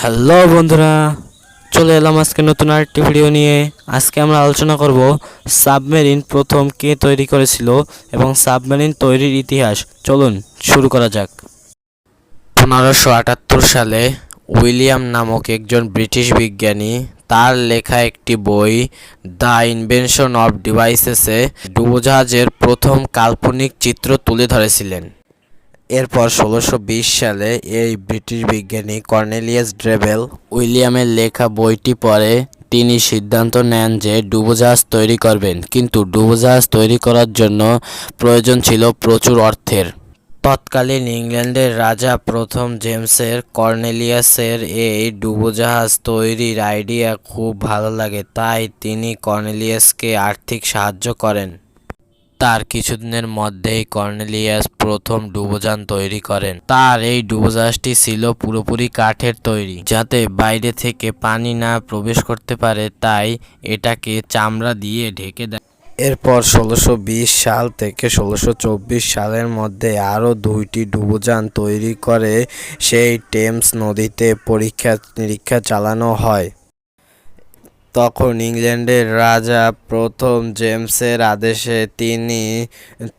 Hello বন্ধুরা, চলে এলাম আজকে নতুন আরেকটি ভিডিও নিয়ে। আজকে আমরা আলোচনা করব সাবমেরিন প্রথম কে তৈরি করেছিল এবং সাবমেরিন তৈরির ইতিহাস। চলুন শুরু করা যাক। 1578 সালে উইলিয়াম নামক একজন ব্রিটিশ বিজ্ঞানী তার লেখা একটি বই দ্য ইনভেনশন অফ ডিভাইসেসে ডুবোজাহাজের প্রথম কাল্পনিক চিত্র তুলে ধরেছিলেন। এরপর 1620 সালে এই ব্রিটিশ বিজ্ঞানী কর্নেলিয়াস ড্রেবেল উইলিয়ামের লেখা বইটি পড়ে তিনি সিদ্ধান্ত নেন যে ডুবোজাহাজ তৈরি করবেন, কিন্তু ডুবোজাহাজ তৈরি করার জন্য প্রয়োজন ছিল প্রচুর অর্থের। তৎকালীন ইংল্যান্ডের রাজা প্রথম জেমসের কর্নেলিয়াসের এই ডুবোজাহাজ তৈরির আইডিয়া খুব ভালো লাগে, তাই তিনি কর্নেলিয়াসকে আর্থিক সাহায্য করেন। তার কিছুদিনের মধ্যেই কর্নেলিয়াস প্রথম ডুবোযান তৈরি করেন। তার এই ডুবোজাহাজটি ছিল পুরোপুরি কাঠের তৈরি, যাতে বাইরে থেকে পানি না প্রবেশ করতে পারে, তাই এটাকে চামড়া দিয়ে ঢেকে দেয়। এরপর 1620 সাল থেকে 1624 সালের মধ্যে আরও দুইটি ডুবোযান তৈরি করে সেই টেমস নদীতে পরীক্ষা নিরীক্ষা চালানো হয়। তখন ইংল্যান্ডের রাজা প্রথম জেমসের আদেশে তিনি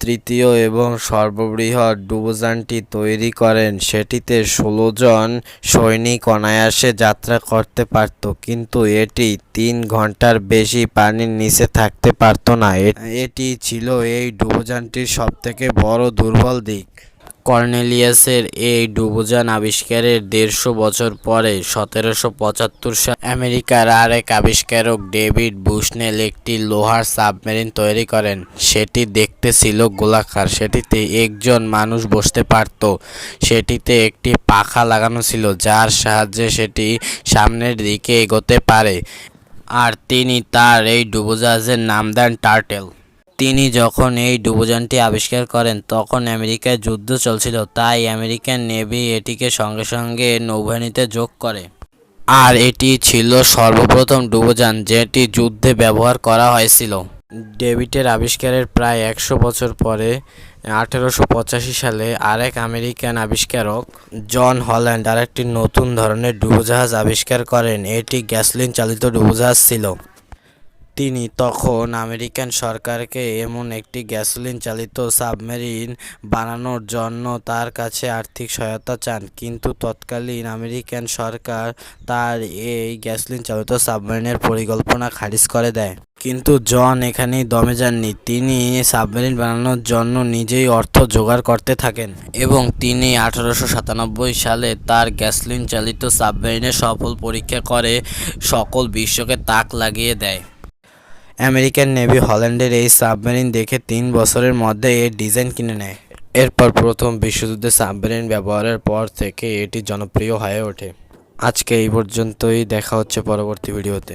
তৃতীয় এবং সর্ববৃহৎ ডুবোযানটি তৈরি করেন। সেটিতে 16 জন সৈনিক অনায়াসে যাত্রা করতে পারত, কিন্তু এটি 3 ঘন্টার বেশি পানির নিচে থাকতে পারত না। এটি ছিল এই ডুবোযানটির সবথেকে বড় দুর্বল দিক। কর্নেলিয়াসের এই ডুবোযান আবিষ্কারের 150 বছর পরে 1775 সালে আমেরিকার আরেক আবিষ্কারক ডেভিড বুশনেল একটি লোহার সাবমেরিন তৈরি করেন। সেটি দেখতে ছিল গোলাকার, সেটিতে একজন মানুষ বসতে পারত। সেটিতে একটি পাখা লাগানো ছিল, যার সাহায্যে সেটি সামনের দিকে এগোতে পারে, আর তিনি তার এই ডুবোজাহাজের নাম দেন টার্টেল। তিনি যখন এই ডুবোযানটি আবিষ্কার করেন তখন আমেরিকায় যুদ্ধ চলছিল, তাই আমেরিকান নেভি এটিকে সঙ্গে সঙ্গে নৌবাহিনীতে যোগ করে। আর এটি ছিল সর্বপ্রথম ডুবোযান যেটি যুদ্ধে ব্যবহার করা হয়েছিল। ডেভিডের আবিষ্কারের প্রায় 100 বছর পরে 1885 সালে আরেক আমেরিকান আবিষ্কারক জন হল্যান্ড আরেকটি নতুন ধরনের ডুবোজাহাজ আবিষ্কার করেন। এটি গ্যাসোলিন চালিত ডুবোজাহাজ ছিল। তিনি তখন আমেরিকান সরকারকে এমন একটি গ্যাসোলিন চালিত সাবমেরিন বানানোর জন্য তার কাছে আর্থিক সহায়তা চান, কিন্তু তৎকালীন আমেরিকান সরকার তার এই গ্যাসোলিন চালিত সাবমেরিনের পরিকল্পনা খারিজ করে দেয়। কিন্তু জন এখানেই দমে যাননি, তিনি সাবমেরিন বানানোর জন্য নিজেই অর্থ জোগাড় করতে থাকেন এবং তিনি 1897 সালে তার গ্যাসোলিন চালিত সাবমেরিনের সফল পরীক্ষা করে সকল বিশ্বকে তাক লাগিয়ে দেয়। আমেরিকান নেভি হল্যান্ডের এই সাবমেরিন দেখে 3 বছরের মধ্যে এর ডিজাইন কিনে নেয়। এরপর প্রথম বিশ্বযুদ্ধে সাবমেরিন ব্যবহারের পর থেকে এটি জনপ্রিয় হয়ে ওঠে। আজকে এই পর্যন্তই, দেখা হচ্ছে পরবর্তী ভিডিওতে।